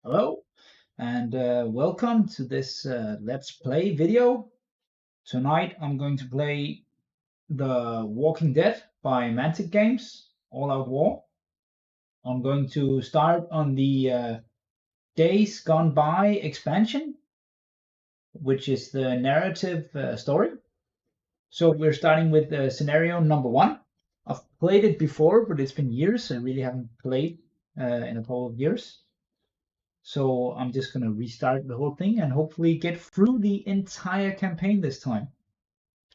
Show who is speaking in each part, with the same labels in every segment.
Speaker 1: Hello and welcome to this Let's Play video. Tonight I'm going to play The Walking Dead by Mantic Games, All Out War. I'm going to start on the Days Gone By expansion, which is the narrative story. So we're starting with scenario number 1. I've played it before, but it's been years. I really haven't played in a couple of years. So I'm just going to restart the whole thing and hopefully get through the entire campaign this time.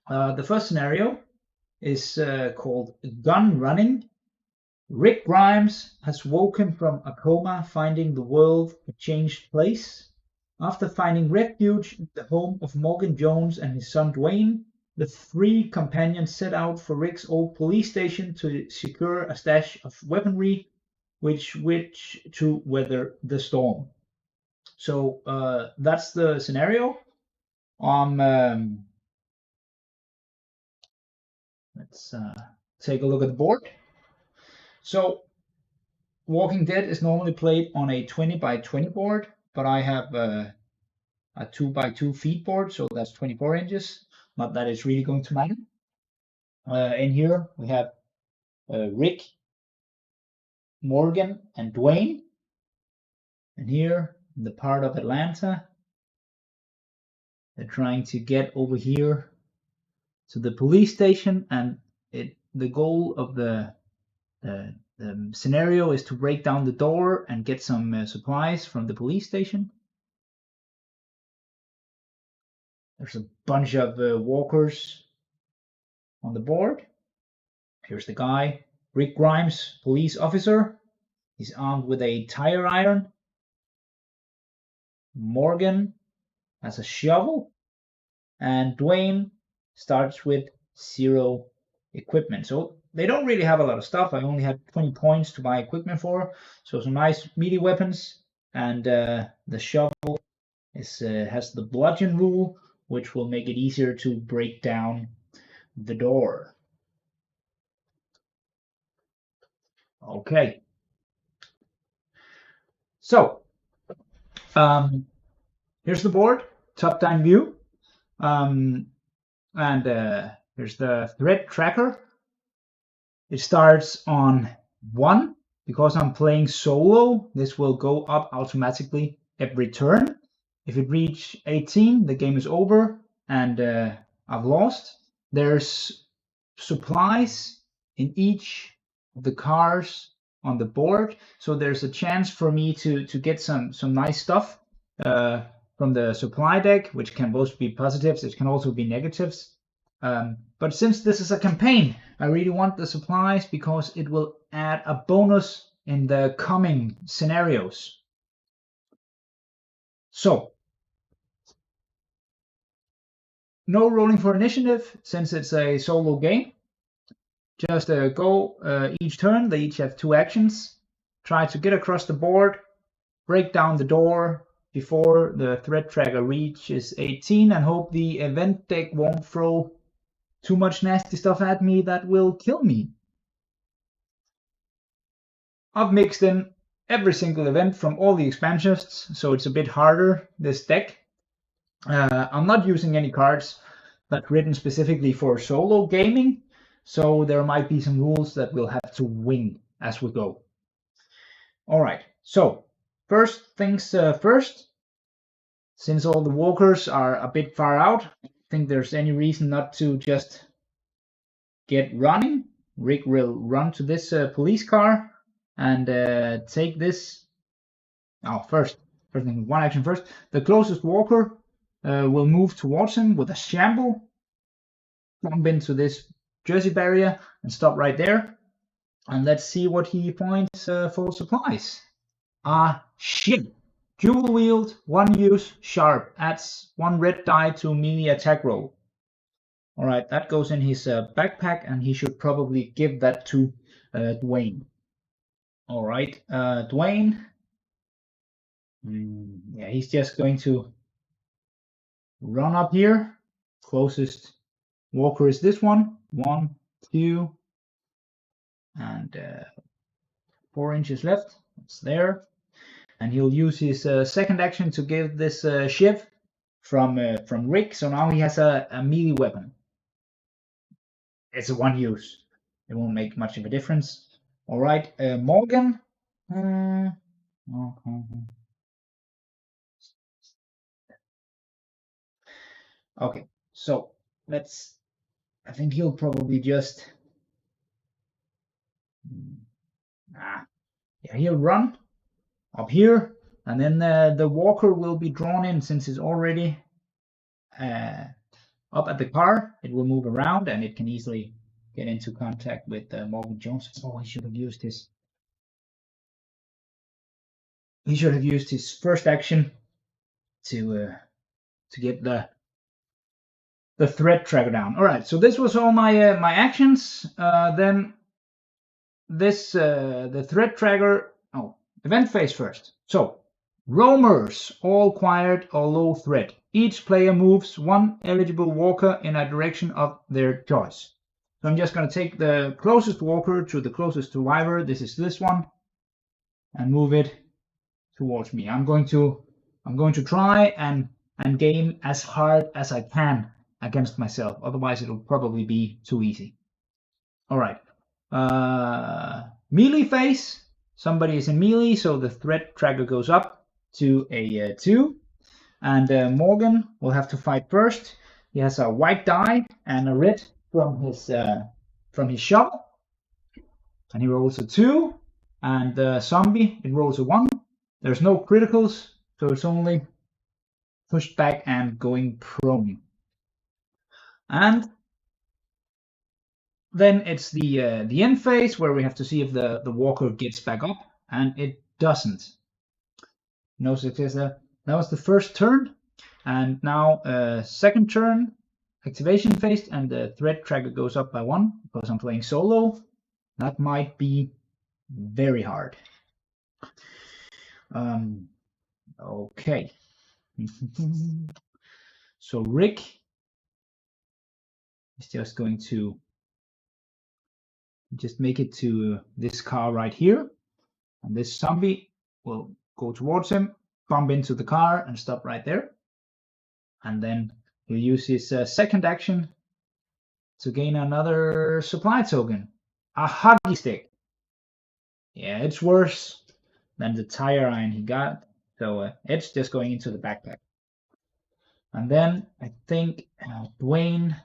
Speaker 1: The first scenario is called Gun Running. Rick Grimes has woken from a coma, finding the world a changed place. After finding refuge in the home of Morgan Jones and his son Dwayne, the three companions set out for Rick's old police station to secure a stash of weaponry which to weather the storm. So that's the scenario. Let's take a look at the board. So Walking Dead is normally played on a 20 by 20 board, but I have a 2 by 2 feet board, so that's 24 inches. Not that it's really going to matter. In here we have Rick, Morgan, and Dwayne. And here, in the part of Atlanta, they're trying to get over here to the police station, and the goal of the scenario is to break down the door and get some supplies from the police station. There's a bunch of walkers on the board. Here's the guy, Rick Grimes, police officer. He's armed with a tire iron. Morgan has a shovel. And Dwayne starts with 0 equipment. So they don't really have a lot of stuff. I only had 20 points to buy equipment for. So some nice melee weapons. And the shovel has the bludgeon rule, which will make it easier to break down the door. Okay. So here's the board, top-down view. And here's the threat tracker. It starts on 1. Because I'm playing solo, this will go up automatically every turn. If it reaches 18, the game is over and I've lost. There's supplies in each of the cars on the board, so there's a chance for me to get some nice stuff from the supply deck, which can both be positives, it can also be negatives. But since this is a campaign, I really want the supplies because it will add a bonus in the coming scenarios. So, no rolling for initiative since it's a solo game. Just go each turn. They each have 2 actions. Try to get across the board, break down the door before the threat tracker reaches 18, and hope the event deck won't throw too much nasty stuff at me that will kill me. I've mixed in every single event from all the expansions, so it's a bit harder, this deck. I'm not using any cards that's written specifically for solo gaming, so there might be some rules that we'll have to wing as we go. Alright, so first things first. Since all the walkers are a bit far out, I don't think there's any reason not to just get running. Rick will run to this police car and take this. First thing, 1 action first. The closest walker will move towards him with a shamble, bump into this jersey barrier and stop right there. And let's see what he finds for supplies. Shit. Dual wield, 1 use, sharp. Adds 1 red die to melee attack roll. Alright, that goes in his backpack, and he should probably give that to Dwayne. Alright, Dwayne. Yeah, he's just going to run up here. Closest walker is this one. 1, 2, and 4 inches left. It's there. and he'll use his second action to give this shiv from Rick. So now he has a melee weapon. It's a one use. It won't make much of a difference. All right, Morgan. Okay, so let's. I think he'll probably just. Yeah, he'll run up here, and then the walker will be drawn in since it's already up at the car. It will move around, and it can easily get into contact with Morgan Jones. Oh, he should have used his. He should have used his first action to get the threat tracker down. All right, so this was all my my actions. Then this the threat tracker. Oh, event phase first. So roamers, all quiet or low threat. Each player moves one eligible walker in a direction of their choice. So I'm just going to take the closest walker to the closest survivor. This is this one, and move it towards me. I'm going to try and game as hard as I can against myself. Otherwise, it'll probably be too easy. All right. Melee phase. Somebody is in melee, so the threat tracker goes up to a 2. And Morgan will have to fight first. He has a white die and a red from his shovel. And he rolls a 2. And the zombie, it rolls a 1. There's no criticals, so it's only pushed back and going prone. And then it's the end phase where we have to see if the walker gets back up, and it doesn't. No success there. That was the first turn, and now second turn, activation phase, and the threat tracker goes up by 1 because I'm playing solo. That might be very hard. Okay. So Rick is just going to just make it to this car right here, and this zombie will go towards him, bump into the car, and stop right there. And then he'll use his second action to gain another supply token, a hockey stick. Yeah, it's worse than the tire iron he got, so it's just going into the backpack. And then I think Dwayne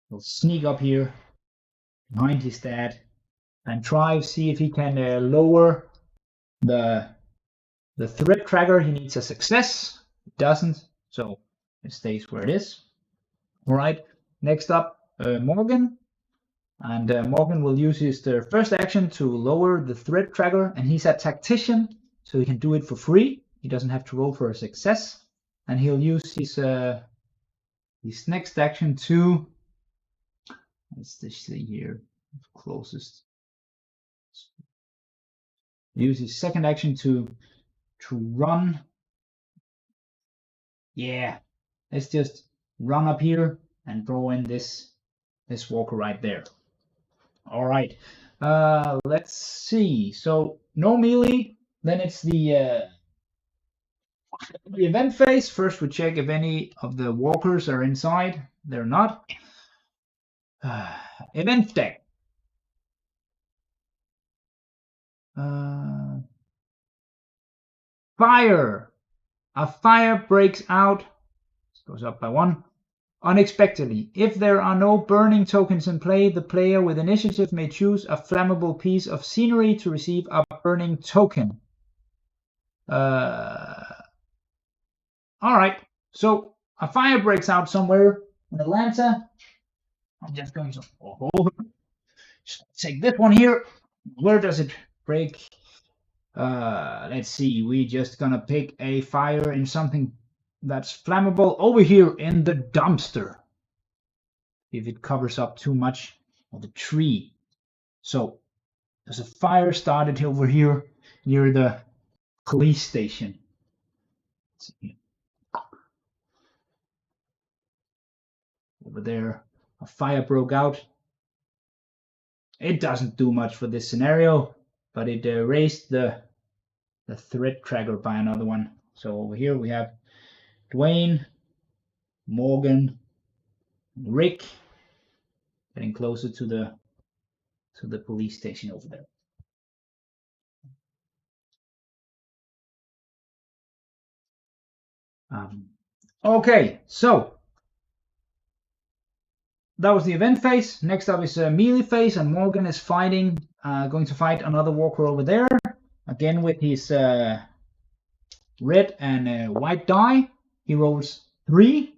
Speaker 1: will sneak up here behind his dad and try to see if he can lower the threat tracker. He needs a success. It doesn't, so it stays where it is. All right, next up, Morgan. And Morgan will use his first action to lower the threat tracker, and he's a tactician, so he can do it for free. He doesn't have to roll for a success, and he'll use his next action to, let's just see here, closest. Use his second action to run. Yeah, let's just run up here and draw in this walker right there. All right, let's see. So no melee. Then it's the event phase. First, we check if any of the walkers are inside. They're not. Event deck. Fire. A fire breaks out. This goes up by 1. Unexpectedly. If there are no burning tokens in play, the player with initiative may choose a flammable piece of scenery to receive a burning token. Alright, so a fire breaks out somewhere in Atlanta. I'm just going to just take this one here. Where does it break? Let's see, we're just gonna pick a fire in something that's flammable over here in the dumpster. If it covers up too much of the tree. So there's a fire started over here near the police station. Let's see. Over there, a fire broke out. It doesn't do much for this scenario. but it raised the threat tracker by another one. So over here we have Dwayne, Morgan, Rick getting closer to the police station over there. Okay, so that was the event phase. Next up is a melee phase, and Morgan is fighting, going to fight another walker over there, again with his red and white die. He rolls 3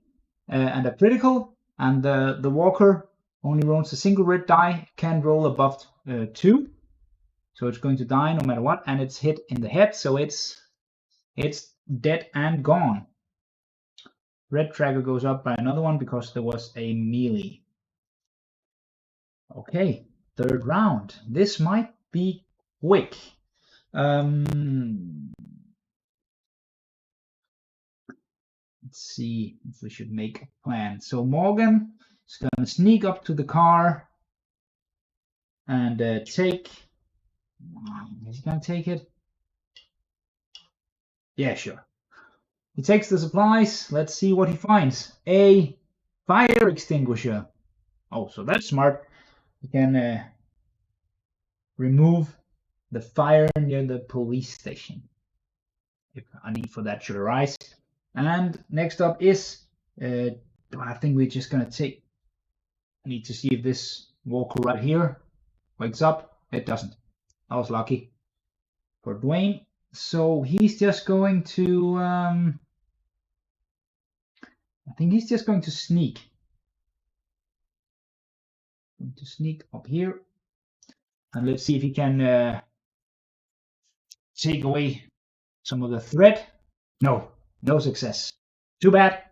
Speaker 1: and a critical, and the walker only rolls a single red die, can roll above 2, so it's going to die no matter what, and it's hit in the head, so it's dead and gone. Red tracker goes up by another one because there was a melee. Okay, third round. This might be quick. Let's see if we should make a plan. So Morgan is going to sneak up to the car and take. Is he going to take it? Yeah, sure. He takes the supplies. Let's see what he finds. A fire extinguisher. Oh, so that's smart. You can remove the fire near the police station if a need for that should arise. And next up is, I think we're just gonna take. Need to see if this walker right here wakes up. It doesn't. I was lucky for Dwayne. So he's just going to. I think he's just going to sneak. Going to sneak up here, and let's see if he can take away some of the threat. No success. Too bad.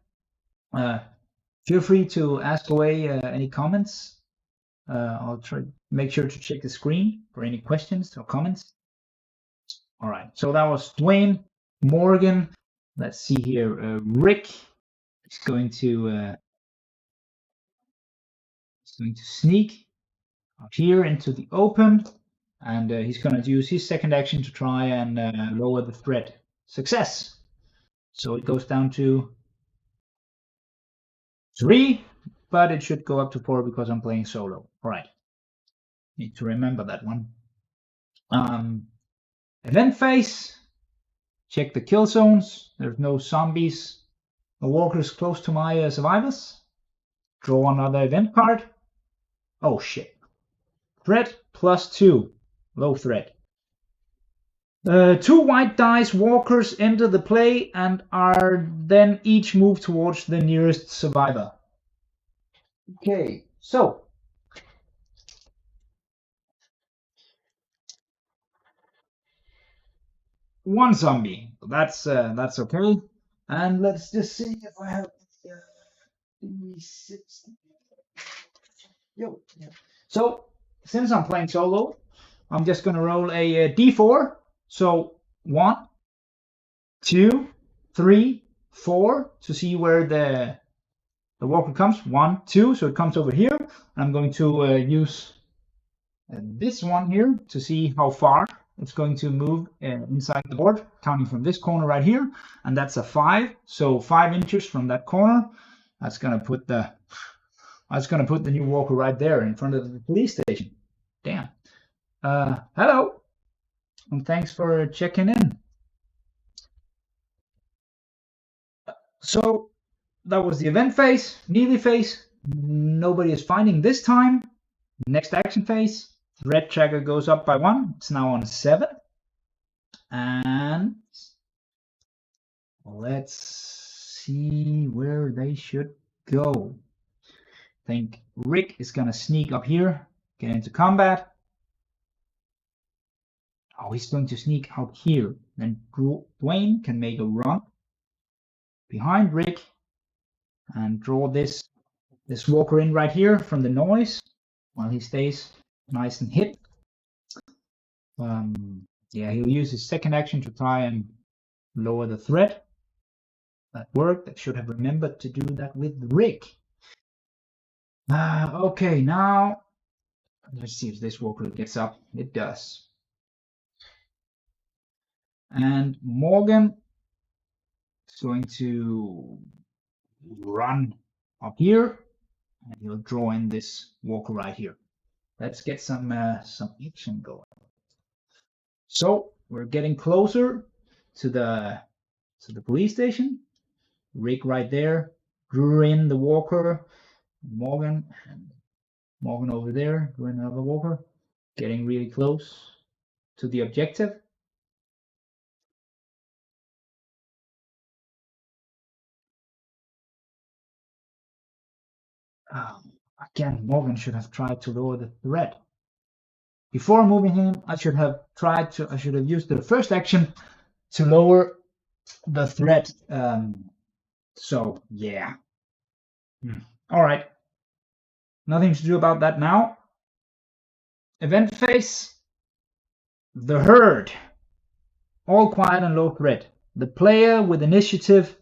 Speaker 1: Feel free to ask away any comments. I'll try make sure to check the screen for any questions or comments. All right, so that was Dwayne. Morgan. Let's see here. Rick is going to sneak up here into the open, and he's going to use his second action to try and lower the threat. Success. So it goes down to 3, but it should go up to 4 because I'm playing solo. All right. Need to remember that one. Event phase. Check the kill zones. There's no zombies, no walkers close to my survivors. Draw another event card. Oh shit. Threat +2. Low threat. 2 white dice walkers enter the play and are then each moved towards the nearest survivor. Okay, so one zombie. That's okay. And let's just see if I have D6. Yo. So since I'm playing solo, I'm just gonna roll a D4. So 1, 2, 3, 4 to see where the walker comes. 1, 2, so it comes over here. And I'm going to use this one here to see how far it's going to move inside the board, counting from this corner right here, and that's a 5. So 5 inches from that corner. That's gonna put the new walker right there in front of the police station. Damn. Hello, and thanks for checking in. So that was the event phase. Melee phase. Nobody is fighting this time. Next action phase. Red tracker goes up by 1. It's now on 7. And let's see where they should go. I think Rick is gonna sneak up here, get into combat. Oh, he's going to sneak out here. Then Dwayne can make a run behind Rick and draw this walker in right here from the noise while he stays nice and hit. Yeah, he'll use his second action to try and lower the threat. That worked. I should have remembered to do that with Rick. Okay, now let's see if this walker gets up. It does. And Morgan is going to run up here, and he'll draw in this walker right here. Let's get some action going. So we're getting closer to the police station. Rick right there, drew in the walker. Morgan over there, doing another walker. Getting really close to the objective. Again, Morgan should have tried to lower the threat. Before moving him, I should have used the first action to lower the threat. So yeah. All right. Nothing to do about that now. Event phase. The herd. All quiet and low threat. The player with initiative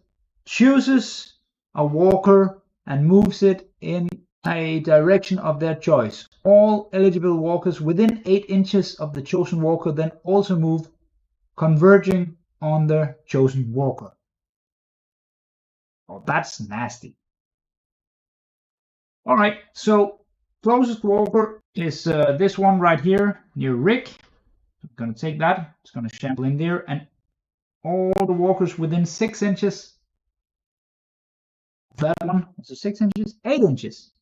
Speaker 1: chooses a walker and moves it in a direction of their choice. All eligible walkers within 8 inches of the chosen walker then also move, converging on the chosen walker. Oh, that's nasty. All right, so closest walker is this one right here near Rick. I'm going to take that. It's going to shamble in there, and all the walkers within 6 inches. That one was 6 inches, 8 inches.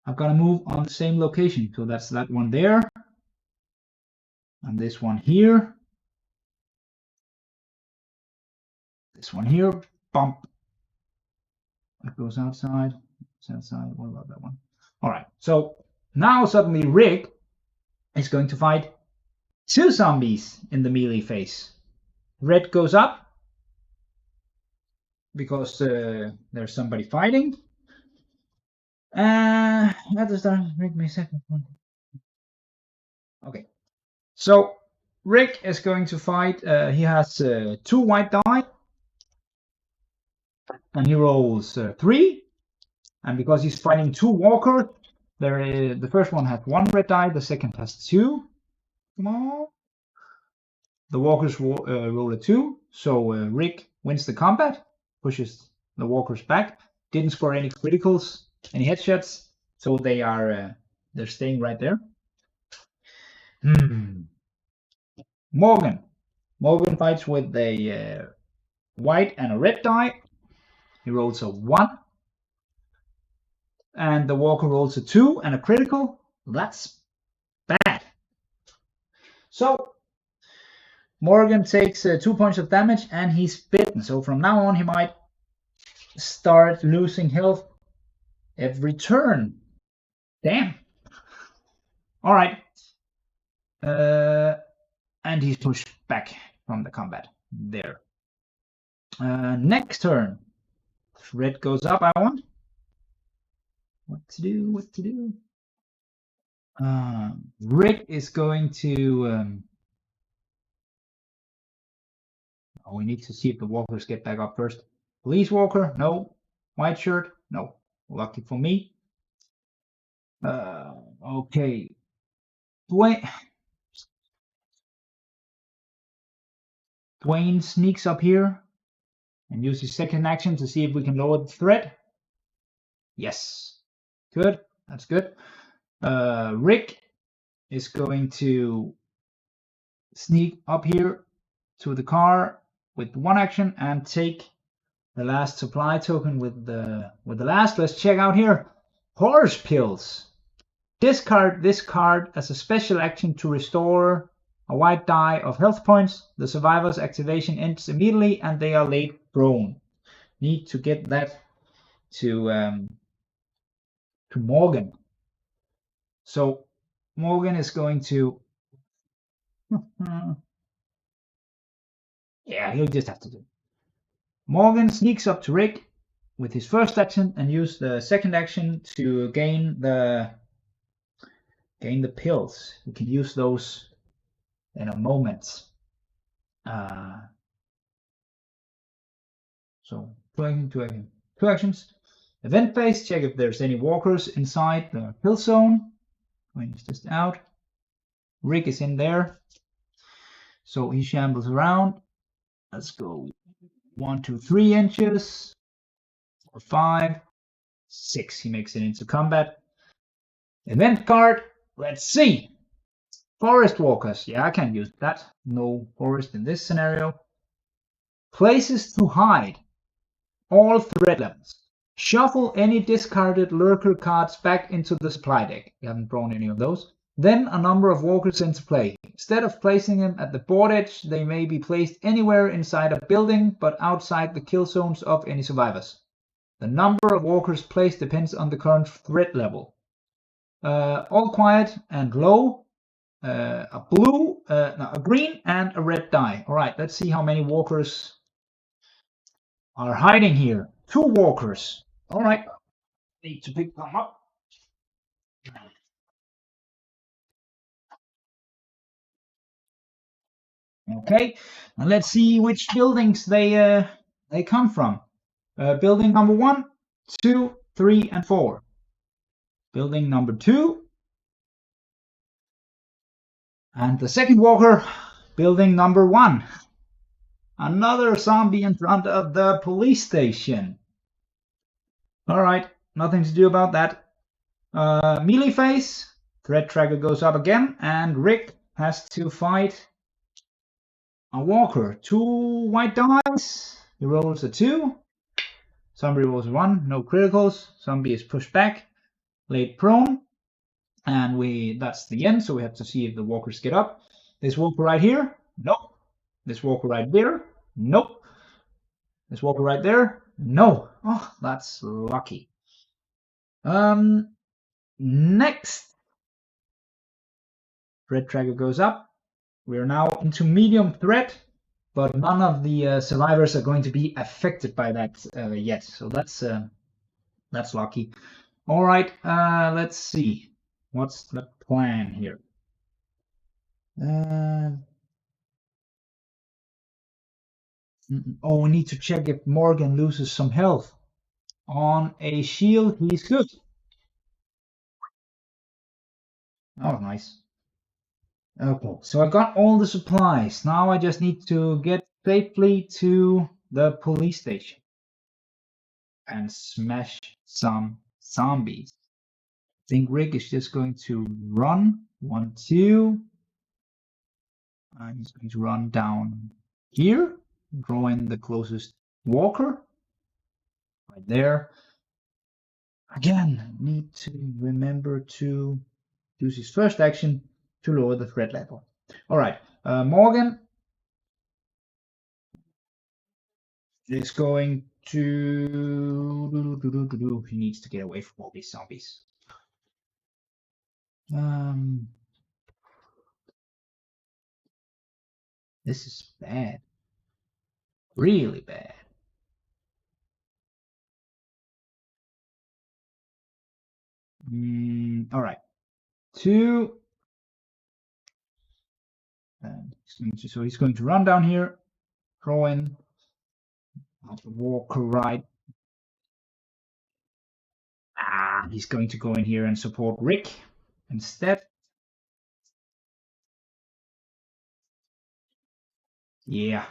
Speaker 1: I've got to move on the same location. So that's that one there. And this one here. This one here. Bump. It goes outside. It's outside. What about that one? All right. So now suddenly Rick is going to fight 2 zombies in the melee phase. Red goes up because there's somebody fighting. Let's start. Make me a second one. Okay. So Rick is going to fight. He has 2 white die, and he rolls 3. And because he's fighting 2 walkers, the first one has 1 red die, the second has 2. Come on. The walkers roll a 2, so Rick wins the combat, pushes the walkers back. Didn't score any criticals, any headshots, so they're staying right there. Morgan fights with a white and a red die. He rolls a 1, and the walker rolls a 2 and a critical. That's bad. So Morgan takes 2 points of damage, and he's bitten. So from now on, he might start losing health every turn. Damn. All right. And he's pushed back from the combat there. Next turn, red goes up. I want. What to do? Rick is going to. We need to see if the walkers get back up first. Police walker, no. White shirt, no. Lucky for me. Okay. Dwayne sneaks up here and uses second action to see if we can lower the threat. Yes. Good. That's good. Rick is going to sneak up here to the car with 1 action and take the last supply token with the last. Let's check out here. Horse pills. Discard this card as a special action to restore a white die of health points. The survivor's activation ends immediately and they are laid prone. Need to get that to Morgan. So Morgan is going to yeah, he'll just have to do it. Morgan sneaks up to Rick with his first action and use the second action to gain the pills. You can use those in a moment. So 2 actions. Event phase, check if there's any walkers inside the kill zone. When it's just out. Rick is in there. So he shambles around. Let's go 1, 2, 3 inches, 4, 5, 6. He makes it into combat. Event card. Let's see. Forest walkers. Yeah, I can use that. No forest in this scenario. Places to hide. All threat levels. Shuffle any discarded lurker cards back into the supply deck. We haven't drawn any of those. Then a number of walkers into play. Instead of placing them at the board edge, they may be placed anywhere inside a building but outside the kill zones of any survivors. The number of walkers placed depends on the current threat level. All quiet and low. A blue, no, a green and a red die. All right, let's see how many walkers are hiding here. 2 walkers. All right, need to pick them up. Okay, and let's see which buildings they come from. Building number 1, 2, 3, and 4. Building number 2. And the second walker, building number 1. Another zombie in front of the police station. All right, nothing to do about that. Melee phase. Threat tracker goes up again, and Rick has to fight a walker. 2 white dice. He rolls a 2. Zombie rolls 1. No criticals. Zombie is pushed back, laid prone, and that's the end. So we have to see if the walkers get up. This walker right here. Nope. This walker right there. Nope. This walker right there. No. Oh, that's lucky. Next. Threat tracker goes up. We are now into medium threat, but none of the survivors are going to be affected by that yet. So that's lucky. All right, let's see. What's the plan here? Oh, we need to check if Morgan loses some health. On a shield, he's good. Oh, nice. Okay, so I got all the supplies. Now I just need to get safely to the police station and smash some zombies. I think Rick is just going to run. 1, 2. And he's going to run down here, draw in the closest walker. Right there. Again, need to remember to use his first action to lower the threat level. All right, Morgan is going to. He needs to get away from all these zombies. This is bad. Really bad. All right. 2. And he's going to run down here, throw in, walk right. He's going to go in here and support Rick instead. Yeah.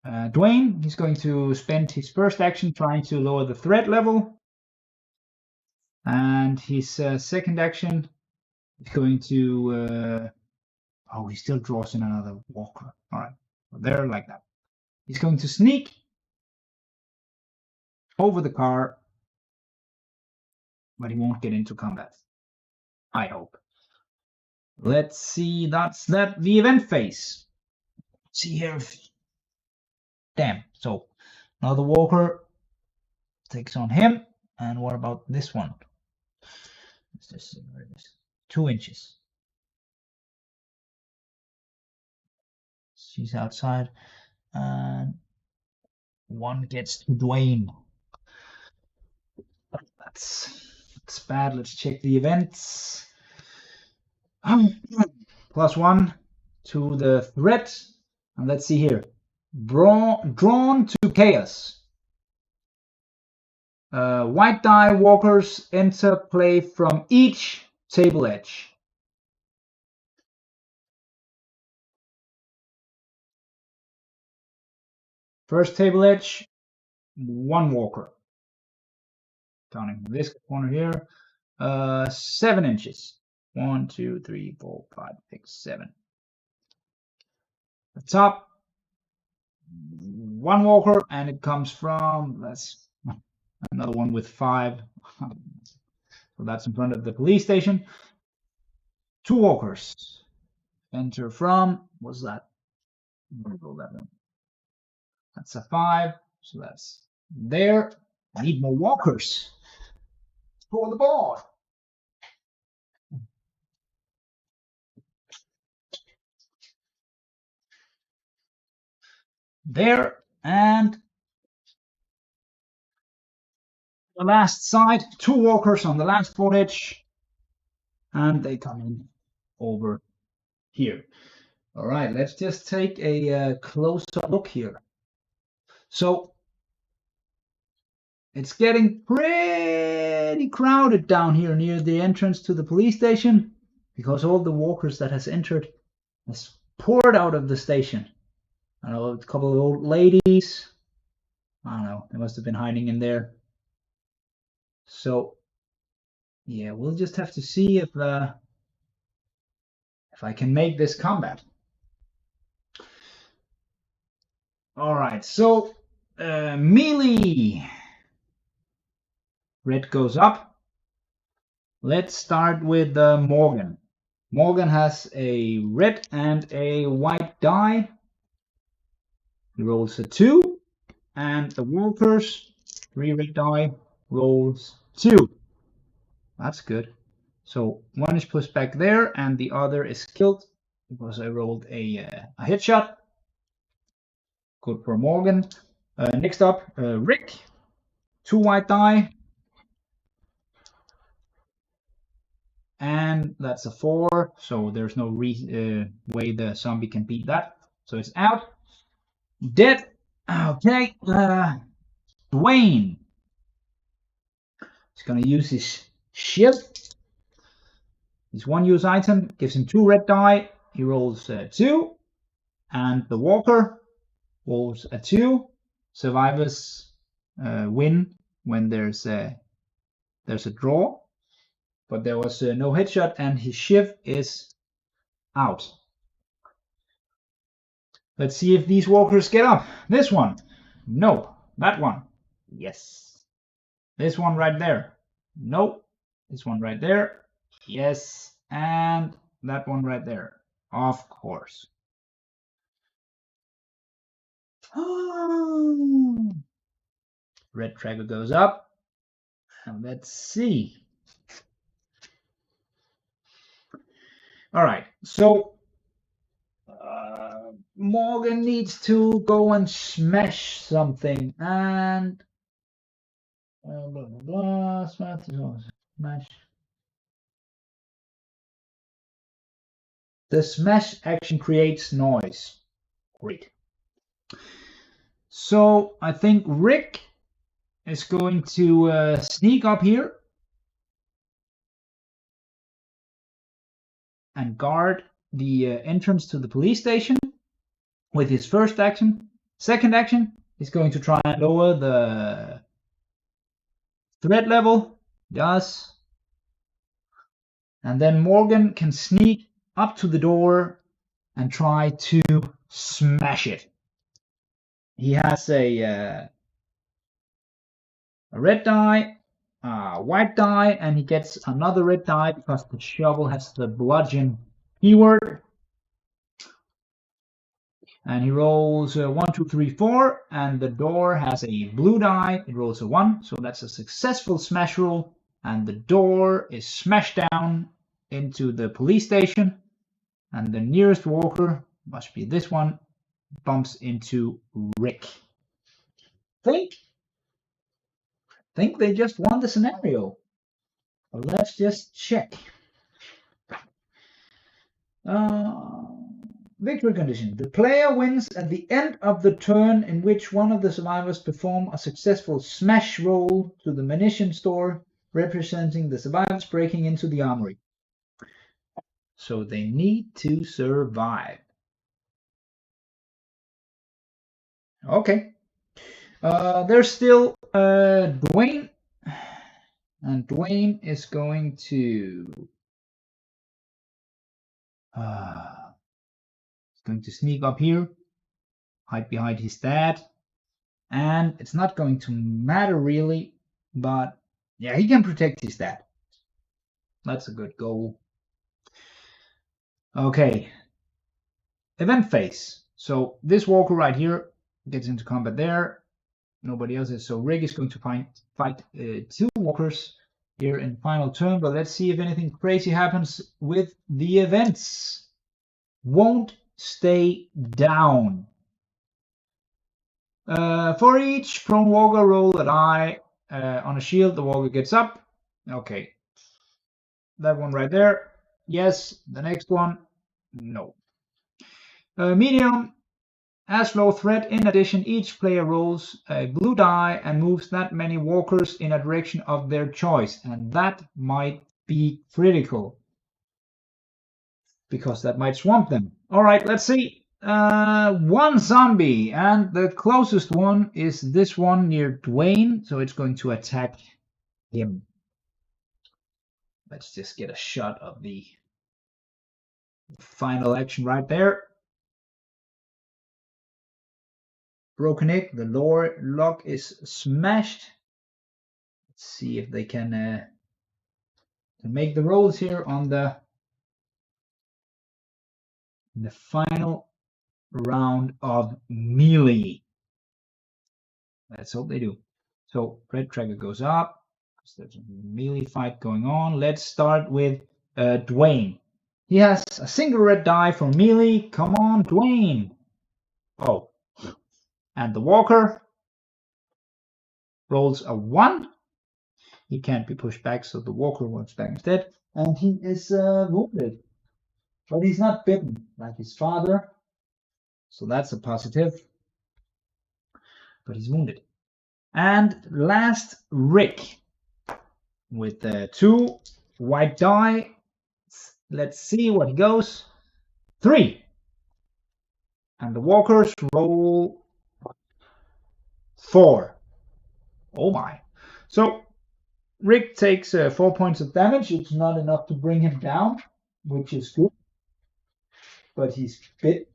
Speaker 1: Dwayne, he's going to spend his first action trying to lower the threat level. And his second action is going to. He still draws in another walker. All right. There, like that. He's going to sneak over the car, but he won't get into combat. I hope. Let's see. That's the event phase. See here. Damn. So another walker takes on him. And what about this one? Let's just see where it is. 2 inches. She's outside. And 1 gets to Dwayne. That's bad. Let's check the events. +1 to the threat. And let's see here. Drawn to chaos. White die walkers enter play from each table edge. First table edge, 1 walker. Counting this corner here, 7 inches. 1, 2, 3, 4, 5, 6, 7. The top, 1 walker, and it comes from, that's another one with 5. So that's in front of the police station. 2 walkers. Enter from, what's that? That's a 5. So that's there. I need more walkers for the board. There, and the last side, 2 walkers on the last board edge, and they come in over here. All right, let's just take a closer look here. So it's getting pretty crowded down here near the entrance to the police station because all the walkers that has entered has poured out of the station. I know a couple of old ladies. I don't know. They must have been hiding in there. So yeah, we'll just have to see if I can make this comeback. All right. So melee. Red goes up. Let's start with Morgan. Morgan has a red and a white die. He rolls a 2, and the walkers, 3 red die, rolls 2. That's good. So 1 is pushed back there, and the other is killed because I rolled a headshot. Good for Morgan. Next up, Rick. 2 white die. And that's a 4, so there's no way the zombie can beat that. So it's out. Dead. Okay. Dwayne. He's going to use his shiv. His 1 use item gives him 2 red die. He rolls 2. And the walker rolls a 2. Survivors win when there's a draw. But there was no headshot, and his shiv is out. Let's see if these walkers get up. This one. No. That one. Yes. This one right there. No. This one right there. Yes. And that one right there. Of course. Red tracker goes up. And let's see. All right. So Morgan needs to go and smash something, and blah blah blah. Smash. The smash action creates noise. Great. So I think Rick is going to sneak up here and guard the entrance to the police station with his first action. Second action, he's going to try and lower the threat level. Yes. And then Morgan can sneak up to the door and try to smash it. He has a red die, a white die, and he gets another red die because the shovel has the bludgeon keyword. And he rolls 1, 2, 3, 4, and the door has a blue die. It rolls a 1, so that's a successful smash roll, and the door is smashed down into the police station, and the nearest walker, must be this one, bumps into Rick. Think they just won the scenario. Well, let's just check. Victory condition. The player wins at the end of the turn in which one of the survivors perform a successful smash roll to the munition store, representing the survivors breaking into the armory. So they need to survive. Okay. There's still Dwayne, and Dwayne is going to sneak up here, hide behind his dad, and it's not going to matter really, but yeah, he can protect his dad. That's a good goal. Okay, event phase. So this walker right here gets into combat there. Nobody else is. So Rig is going to fight 2 walkers here in final turn. But let's see if anything crazy happens with the events. Won't stay down. For each prone walker, roll a die on a shield. The walker gets up. Okay. That one right there. Yes. The next one. No. Medium. As low threat, in addition, each player rolls a blue die and moves that many walkers in a direction of their choice. And that might be critical, because that might swamp them. All right, let's see. 1 zombie, and the closest one is this one near Dwayne, so it's going to attack him. Let's just get a shot of the final action right there. Broken egg, the lower lock is smashed. Let's see if they can make the rolls here on the final round of melee. Let's hope they do. So red tracker goes up because there's a melee fight going on. Let's start with Dwayne. He has a single red die for melee. Come on, Dwayne. Oh. And the walker rolls a 1. He can't be pushed back, so the walker works back instead. And he is wounded. But he's not bitten like his father. So that's a positive. But he's wounded. And last, Rick. With 2 white die. Let's see what he goes. 3. And the walkers roll 4. Oh my. So Rick takes 4 points of damage. It's not enough to bring him down, which is good. But he's bit.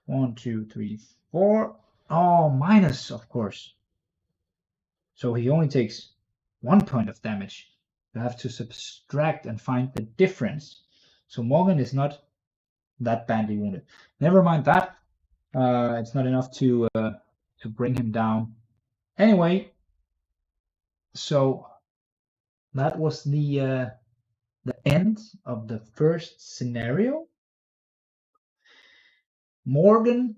Speaker 1: 1, 2, 3, 4. Oh, minus, of course. So he only takes 1 point of damage. You have to subtract and find the difference. So Morgan is not that badly wounded. Never mind that. It's not enough to bring him down. Anyway, so that was the end of the first scenario. Morgan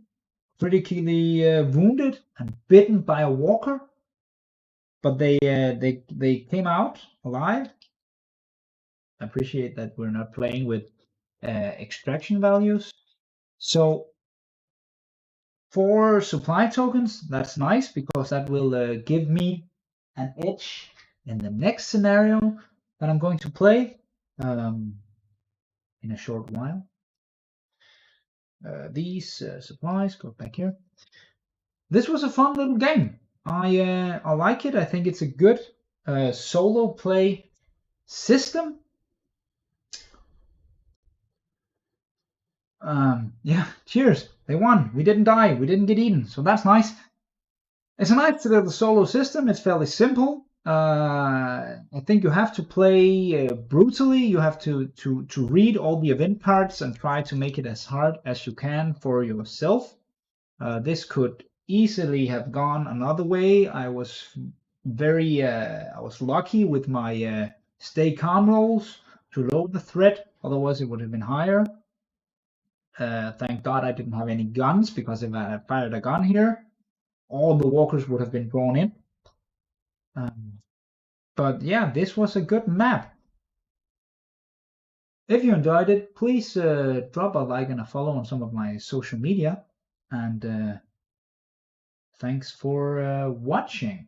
Speaker 1: critically wounded and bitten by a walker, but they came out alive. I appreciate that we're not playing with extraction values. So for supply tokens, that's nice, because that will give me an edge in the next scenario that I'm going to play in a short while. These supplies go back here. This was a fun little game. I like it. I think it's a good solo play system. Yeah, cheers. They won. We didn't die. We didn't get eaten. So that's nice. It's a nice little solo system. It's fairly simple. I think you have to play brutally. You have to read all the event cards and try to make it as hard as you can for yourself. This could easily have gone another way. I was lucky with my stay calm rolls to lower the threat. Otherwise, it would have been higher. Thank God I didn't have any guns, because if I had fired a gun here, all the walkers would have been drawn in. But yeah, this was a good map. If you enjoyed it, please drop a like and a follow on some of my social media. And thanks for watching.